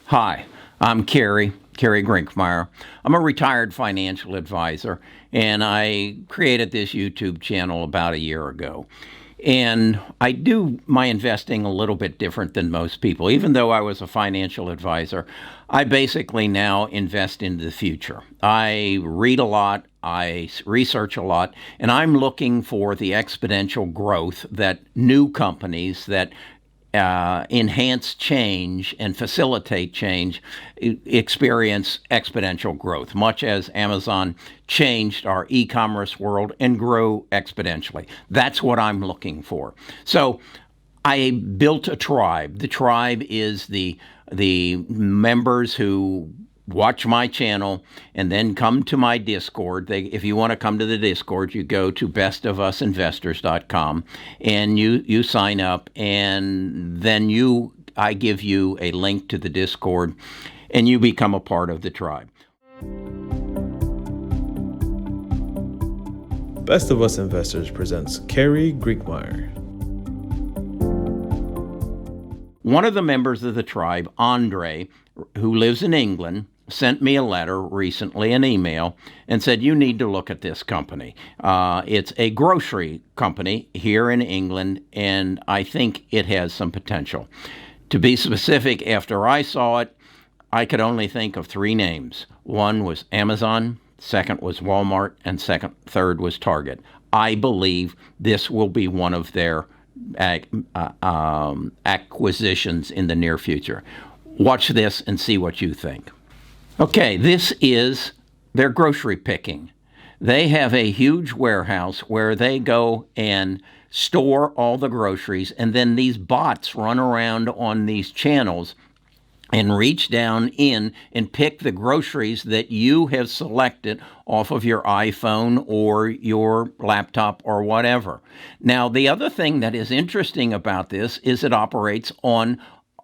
Hi, I'm Kerry Grinkmeyer. I'm a retired financial advisor, and I created this YouTube channel about a year ago. And I do my investing a little bit different than most people. Even though I was a financial advisor, I basically now invest into the future. I read a lot, I research a lot, and I'm looking for the exponential growth that new companies that enhance change and facilitate change experience exponential growth, much as Amazon changed our e-commerce world and grew exponentially. That's what I'm looking for. So I built a tribe. The tribe is the members who watch my channel and then come to my Discord. If you want to come to the Discord, you go to bestofusinvestors.com and you sign up, and then I give you a link to the Discord and you become a part of the tribe. Best of Us Investors presents Kerry Grinkmeyer. One of the members of the tribe, Andre, who lives in England, sent me a letter recently, an email, and said, you need to look at this company. It's a grocery company here in England, and I think it has some potential. To be specific, after I saw it, I could only think of three names. One was Amazon, second was Walmart, and third was Target. I believe this will be one of their acquisitions in the near future. Watch this and see what you think. Okay, this is their grocery picking. They have a huge warehouse where they go and store all the groceries, and then these bots run around on these channels and reach down in and pick the groceries that you have selected off of your iPhone or your laptop or whatever. Now, the other thing that is interesting about this is it operates on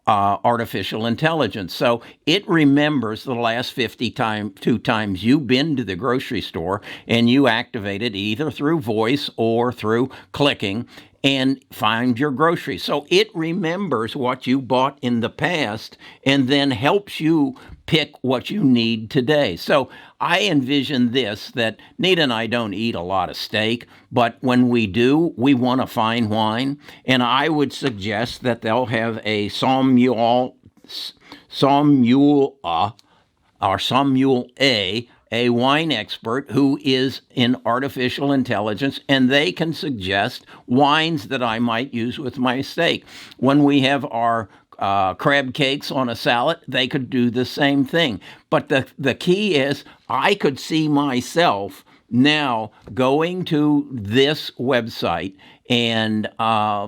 artificial intelligence. So it remembers the last 52 times you've been to the grocery store and you activate it either through voice or through clicking and find your groceries. So it remembers what you bought in the past and then helps you pick what you need today. So I envision this, that Nita and I don't eat a lot of steak, but when we do, we want a fine wine. And I would suggest that they'll have a Samuel a wine expert who is in artificial intelligence, and they can suggest wines that I might use with my steak. When we have our crab cakes on a salad, they could do the same thing. But the key is I could see myself now going to this website and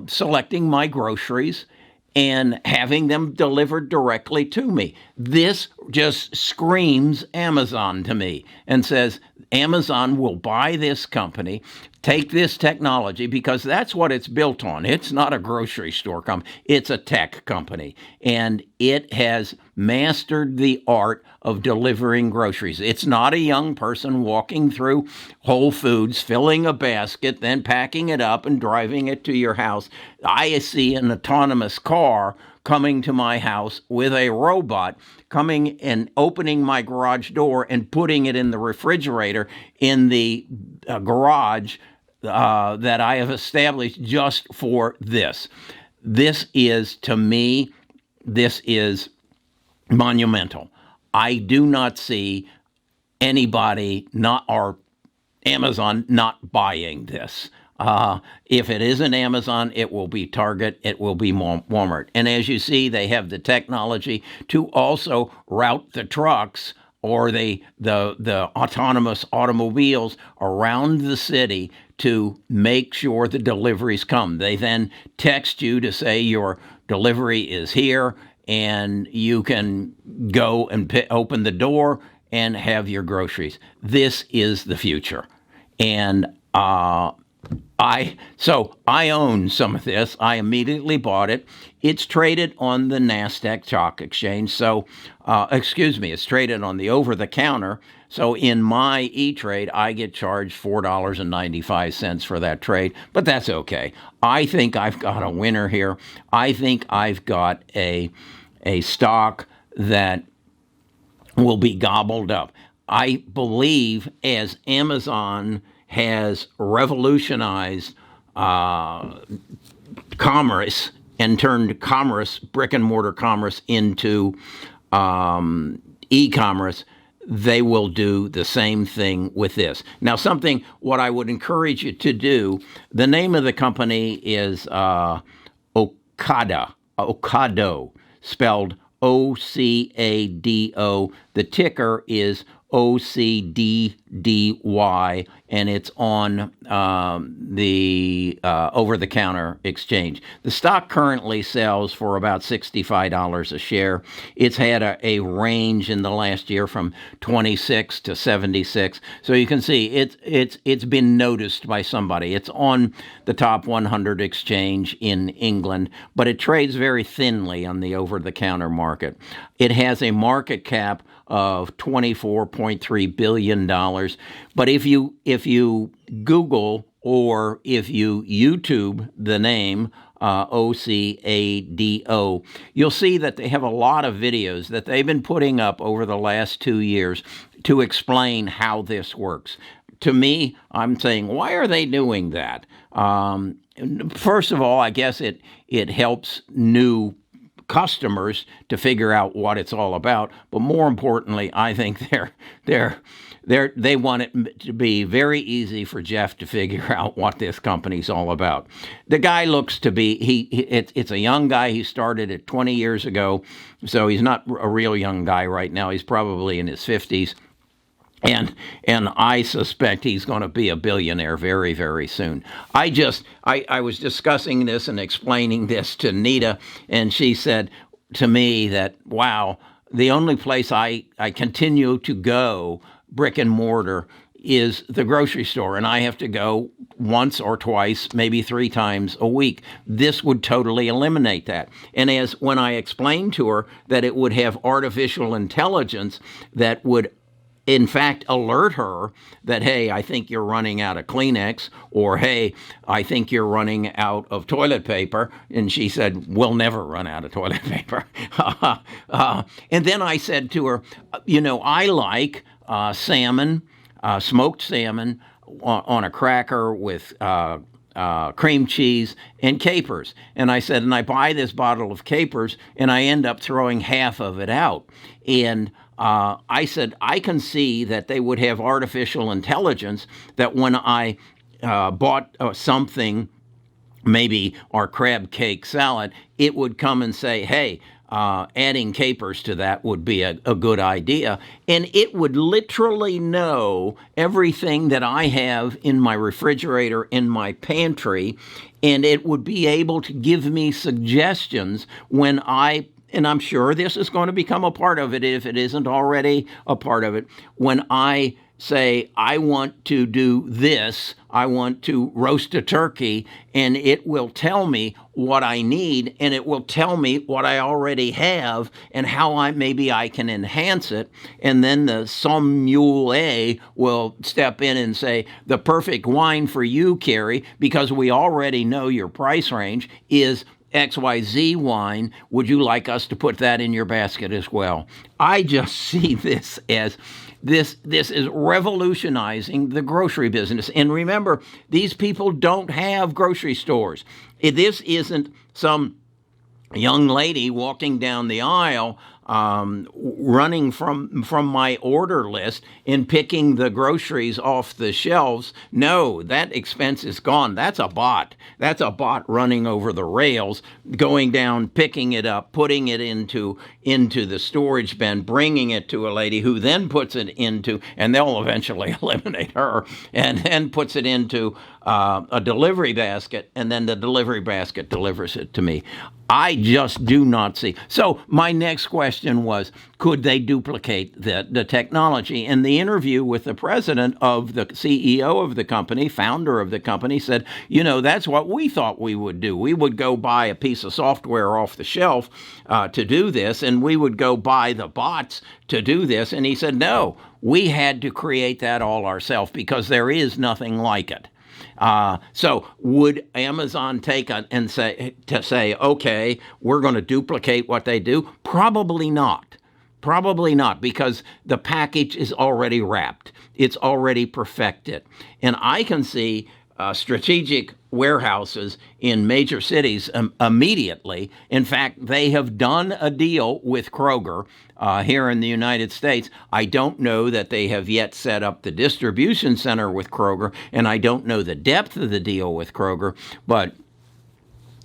selecting my groceries and having them delivered directly to me. This just screams Amazon to me and says, Amazon will buy this company, take this technology, because that's what it's built on. It's not a grocery store company. It's a tech company. And it has mastered the art of delivering groceries. It's not a young person walking through Whole Foods, filling a basket, then packing it up and driving it to your house. I see an autonomous car coming to my house with a robot coming and opening my garage door and putting it in the refrigerator in the garage that I have established just for this. This is, to me, this is monumental. I do not see anybody or Amazon not buying this. If it isn't Amazon, it will be Target, it will be Walmart. And as you see, they have the technology to also route the trucks or the autonomous automobiles around the city to make sure the deliveries come. They then text you to say your delivery is here, and you can go and open the door and have your groceries. This is the future. And I own some of this. I immediately bought it. It's traded on the NASDAQ Stock Exchange. It's traded on the over-the-counter. So in my E-Trade, I get charged $4.95 for that trade, but that's okay. I think I've got a winner here. I think I've got a stock that will be gobbled up. I believe as Amazon has revolutionized commerce and turned commerce, brick and mortar commerce, into e-commerce, they will do the same thing with this. Now, what I would encourage you to do, the name of the company is Ocado, spelled Ocado. The ticker is OCDDY, and it's on the over-the-counter exchange. The stock currently sells for about $65 a share. It's had a range in the last year from 26 to 76. So you can see it's been noticed by somebody. It's on the top 100 exchange in England, but it trades very thinly on the over-the-counter market. It has a market cap of $24.3 billion. But if you Google or if you YouTube the name OCADO, you'll see that they have a lot of videos that they've been putting up over the last 2 years to explain how this works. To me, I'm saying, why are they doing that? First of all, I guess it helps new customers to figure out what it's all about. But more importantly, I think they want it to be very easy for Jeff to figure out what this company's all about. The guy looks to be it's a young guy. He started it 20 years ago, so he's not a real young guy right now. He's probably in his 50s. And I suspect he's going to be a billionaire very, very soon. I was discussing this and explaining this to Nita, and she said to me that, wow, the only place I continue to go brick and mortar is the grocery store, and I have to go once or twice, maybe 3 times a week. This would totally eliminate that. And when I explained to her that it would have artificial intelligence that would in fact alert her that, hey, I think you're running out of Kleenex, or hey, I think you're running out of toilet paper. And she said, we'll never run out of toilet paper. And then I said to her, I like salmon, smoked salmon on a cracker with cream cheese and capers. And I said, and I buy this bottle of capers and I end up throwing half of it out. And I said, I can see that they would have artificial intelligence that when I bought something, maybe our crab cake salad, it would come and say, hey, adding capers to that would be a good idea. And it would literally know everything that I have in my refrigerator, in my pantry, and it would be able to give me suggestions and I'm sure this is going to become a part of it if it isn't already a part of it. When I say, I want to do this, I want to roast a turkey, and it will tell me what I need, and it will tell me what I already have and how maybe I can enhance it. And then the sommelier will step in and say, the perfect wine for you, Carrie, because we already know your price range is XYZ wine. Would you like us to put that in your basket as well? I just see this as this is revolutionizing the grocery business. And remember, these people don't have grocery stores. This isn't some young lady walking down the aisle running from my order list and picking the groceries off the shelves. No, that expense is gone. That's a bot. That's a bot running over the rails, going down, picking it up, putting it into the storage bin, bringing it to a lady who then puts it into, and they'll eventually eliminate her, and then puts it into a delivery basket, and then the delivery basket delivers it to me. I just do not see. So my next question was, could they duplicate the technology? And the interview with the president of the CEO of the company, founder of the company, said, that's what we thought we would do. We would go buy a piece of software off the shelf to do this, and we would go buy the bots to do this. And he said, no, we had to create that all ourselves because there is nothing like it. So would Amazon take and say, okay, we're going to duplicate what they do? Probably not. Probably not, because the package is already wrapped. It's already perfected. And I can see strategic warehouses in major cities immediately. In fact, they have done a deal with Kroger here in the United States. I don't know that they have yet set up the distribution center with Kroger, and I don't know the depth of the deal with Kroger, but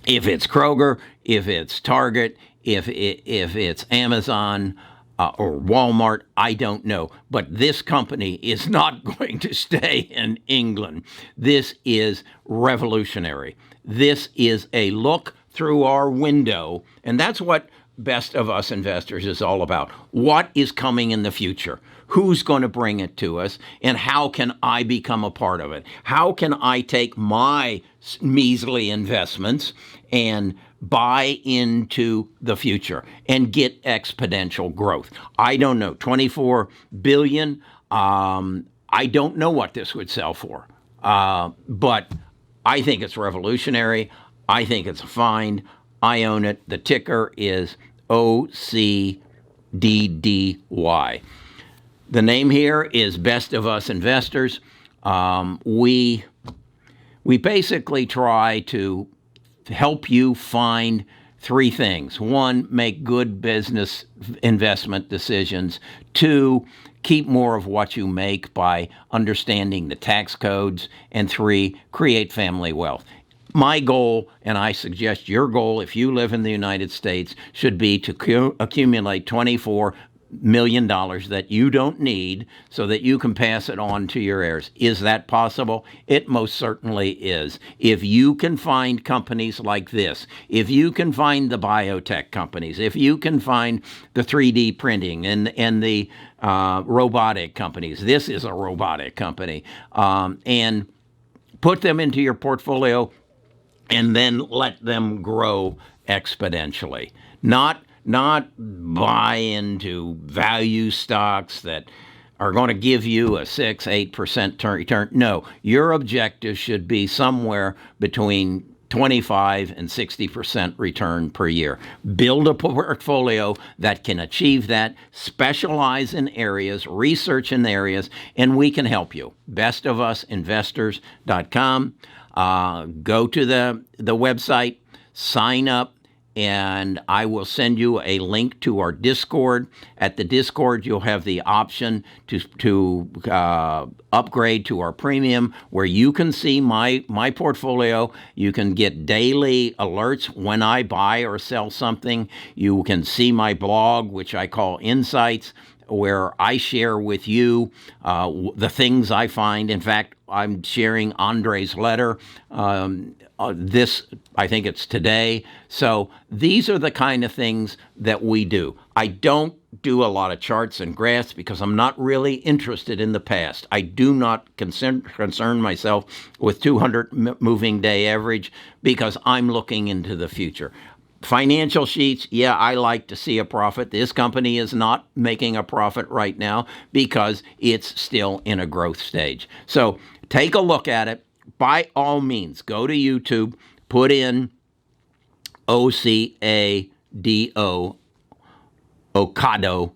if it's Kroger, if it's Target, if it's Amazon or Walmart, I don't know. But this company is not going to stay in England. This is revolutionary. This is a look through our window, and that's what Best of Us Investors is all about. What is coming in the future? Who's going to bring it to us? And how can I become a part of it? How can I take my measly investments and buy into the future and get exponential growth? I don't know. 24 billion. I don't know what this would sell for. But I think it's revolutionary. I think it's a find. I own it. The ticker is OCDDY. The name here is Best of Us Investors. We basically try to help you find three things. One, make good business investment decisions. Two, keep more of what you make by understanding the tax codes. And three, create family wealth. My goal, and I suggest your goal if you live in the United States, should be to accumulate $24 million that you don't need so that you can pass it on to your heirs. Is that possible? It most certainly is. If you can find companies like this, if you can find the biotech companies, if you can find the 3D printing and the robotic companies, this is a robotic company, and put them into your portfolio and then let them grow exponentially. Not buy into value stocks that are going to give you a 6-8% return. No, your objective should be somewhere between 25 and 60% return per year. Build a portfolio that can achieve that, specialize in areas, research in areas, and we can help you. bestofusinvestors.com. Go to the website, sign up, and I will send you a link to our Discord. At the Discord, you'll have the option to upgrade to our premium, where you can see my portfolio. You can get daily alerts when I buy or sell something. You can see my blog, which I call Insights, where I share with you the things I find. In fact, I'm sharing Andre's letter. This, I think it's today. So these are the kind of things that we do. I don't do a lot of charts and graphs because I'm not really interested in the past. I do not concern myself with 200 moving day average because I'm looking into the future. Financial sheets, yeah, I like to see a profit. This company is not making a profit right now because it's still in a growth stage. So take a look at it. By all means, go to YouTube, put in OCADO, Ocado,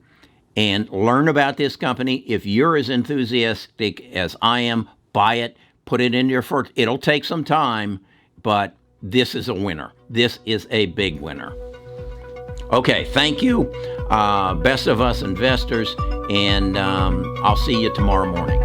and learn about this company. If you're as enthusiastic as I am, buy it, put it in your first. It'll take some time, but this is a winner. This is a big winner. Okay, thank you, Best of Us Investors, and I'll see you tomorrow morning.